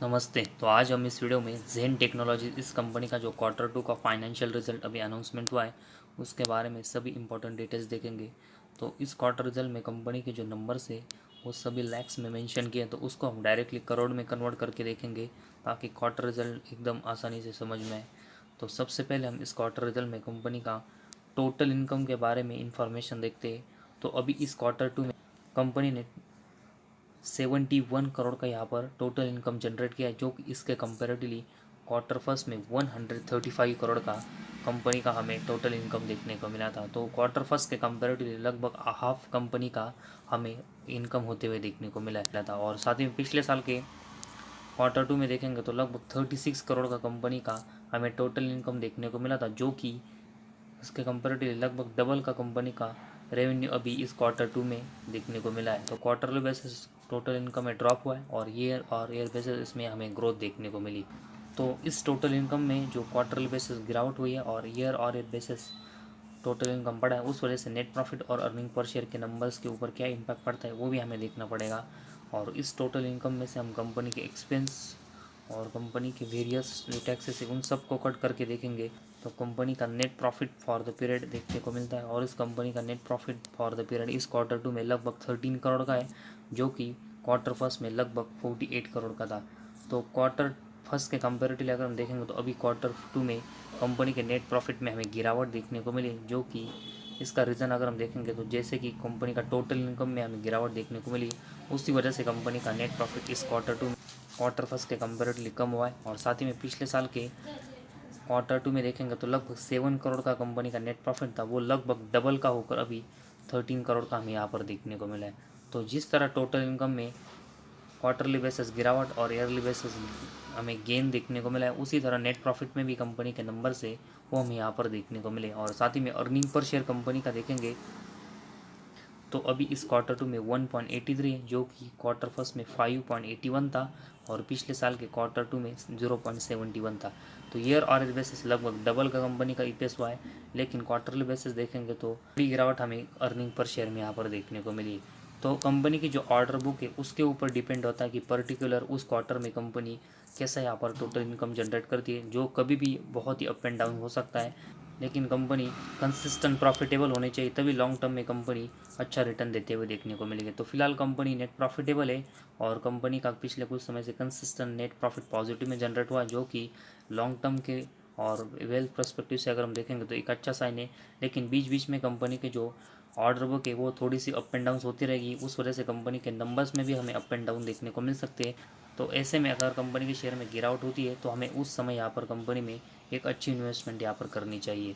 नमस्ते। तो आज हम इस वीडियो में ज़ेन टेक्नोलॉजी इस कंपनी का जो Q2 का फाइनेंशियल रिजल्ट अभी अनाउंसमेंट हुआ है उसके बारे में सभी इंपॉर्टेंट डिटेल्स देखेंगे। तो इस क्वार्टर रिजल्ट में कंपनी के जो नंबर्स है वो सभी लैक्स में मेंशन किए हैं, तो उसको हम डायरेक्टली करोड़ में कन्वर्ट करके देखेंगे ताकि क्वार्टर रिजल्ट एकदम आसानी से समझ में आए। तो सबसे पहले हम इस क्वार्टर रिजल्ट में कंपनी का टोटल इनकम के बारे में इंफॉर्मेशन देखते हैं। तो अभी इस Q2 में कंपनी ने 71 करोड़ का यहाँ पर टोटल इनकम जनरेट किया है, जो कि इसके कंपेरेटिवली क्वार्टर फर्स्ट में 135 करोड़ का कंपनी का हमें टोटल इनकम देखने को मिला था। तो क्वार्टर फर्स्ट के कंपेरेटिवली लगभग हाफ कंपनी का हमें इनकम होते हुए देखने को मिला था। और साथ ही पिछले साल के Q2 में देखेंगे तो लगभग 36 करोड़ का कंपनी का हमें टोटल इनकम देखने को मिला था, जो कि इसके कंपेरेटिवली लगभग डबल का कंपनी का रेवेन्यू अभी इस Q2 में देखने को मिला है। तो क्वार्टरली बेसिस टोटल इनकम में ड्रॉप हुआ है और ईयर बेसिस इसमें हमें ग्रोथ देखने को मिली। तो इस टोटल इनकम में जो क्वार्टरली बेसिस गिरावट हुई है और ईयर बेसिस टोटल इनकम बढ़ा है, उस वजह से नेट प्रॉफिट और अर्निंग पर शेयर के नंबर्स के ऊपर क्या इम्पैक्ट पड़ता है वो भी हमें देखना पड़ेगा। और इस टोटल इनकम में से हम कंपनी के एक्सपेंस और कंपनी के वेरियस टैक्सेस है उन सब को कट करके देखेंगे तो कंपनी का net profit for the period देखने को मिलता है। और इस कंपनी का net profit for the period इस Q2 में लगभग 13 करोड़ का है, जो कि क्वार्टर फर्स्ट में लगभग 48 करोड़ का था। तो क्वार्टर फर्स्ट के कंपेरेटिवली अगर हम देखेंगे तो अभी Q2 में कंपनी के नेट प्रॉफिट में हमें गिरावट देखने को मिली, जो कि इसका रीज़न अगर हम देखेंगे तो जैसे कि कंपनी का टोटल इनकम में हमें गिरावट देखने को मिली, उसी वजह से कंपनी का नेट प्रॉफिट इस क्वार्टर फर्स्ट के कंपेरेटिवली कम हुआ है। और साथ ही में पिछले साल के Q2 में देखेंगे तो लगभग 7 करोड़ का कंपनी का नेट प्रॉफिट था, वो लगभग डबल का होकर अभी 13 करोड़ का हमें यहाँ पर देखने को मिला है। तो जिस तरह टोटल इनकम में क्वार्टरली बेसिस गिरावट और ईयरली बेसिस हमें गेन देखने को मिला है, उसी तरह नेट प्रॉफिट में भी कंपनी के नंबर से वो हमें यहाँ पर देखने को मिले। और साथ ही में अर्निंग पर शेयर कंपनी का देखेंगे तो अभी इस Q2 में 1.83 है, जो कि क्वार्टर फर्स्ट में 5.81 था और पिछले साल के Q2 में 0.71 था। तो ईयर और बेसिस लगभग डबल का कंपनी का ईपीएस हुआ है, लेकिन क्वार्टरली बेसिस देखेंगे तो बड़ी गिरावट हमें अर्निंग पर शेयर में यहाँ पर देखने को मिली। तो कंपनी की जो ऑर्डर बुक है उसके ऊपर डिपेंड होता है कि पर्टिकुलर उस क्वार्टर में कंपनी कैसा यहाँ पर टोटल इनकम जनरेट करती है, जो कभी भी बहुत ही अप एंड डाउन हो सकता है। लेकिन कंपनी कंसिस्टेंट प्रॉफिटेबल होनी चाहिए, तभी लॉन्ग टर्म में कंपनी अच्छा रिटर्न देते हुए देखने को मिलेगी। तो फिलहाल कंपनी नेट प्रॉफिटेबल है और कंपनी का पिछले कुछ समय से कंसिस्टेंट नेट प्रॉफिट पॉजिटिव में जनरेट हुआ, जो कि लॉन्ग टर्म के और वेल्थ पर्सपेक्टिव से अगर हम देखेंगे तो एक अच्छा साइन है। लेकिन बीच बीच में कंपनी के जो ऑर्डर बुक है वो थोड़ी सी अप एंड डाउन होती रहेगी, उस वजह से कंपनी के नंबर्स में भी हमें अप एंड डाउन देखने को मिल सकते हैं। तो ऐसे में अगर कंपनी के शेयर में गिरावट होती है तो हमें उस समय यहाँ पर कंपनी में एक अच्छी इन्वेस्टमेंट यहाँ पर करनी चाहिए।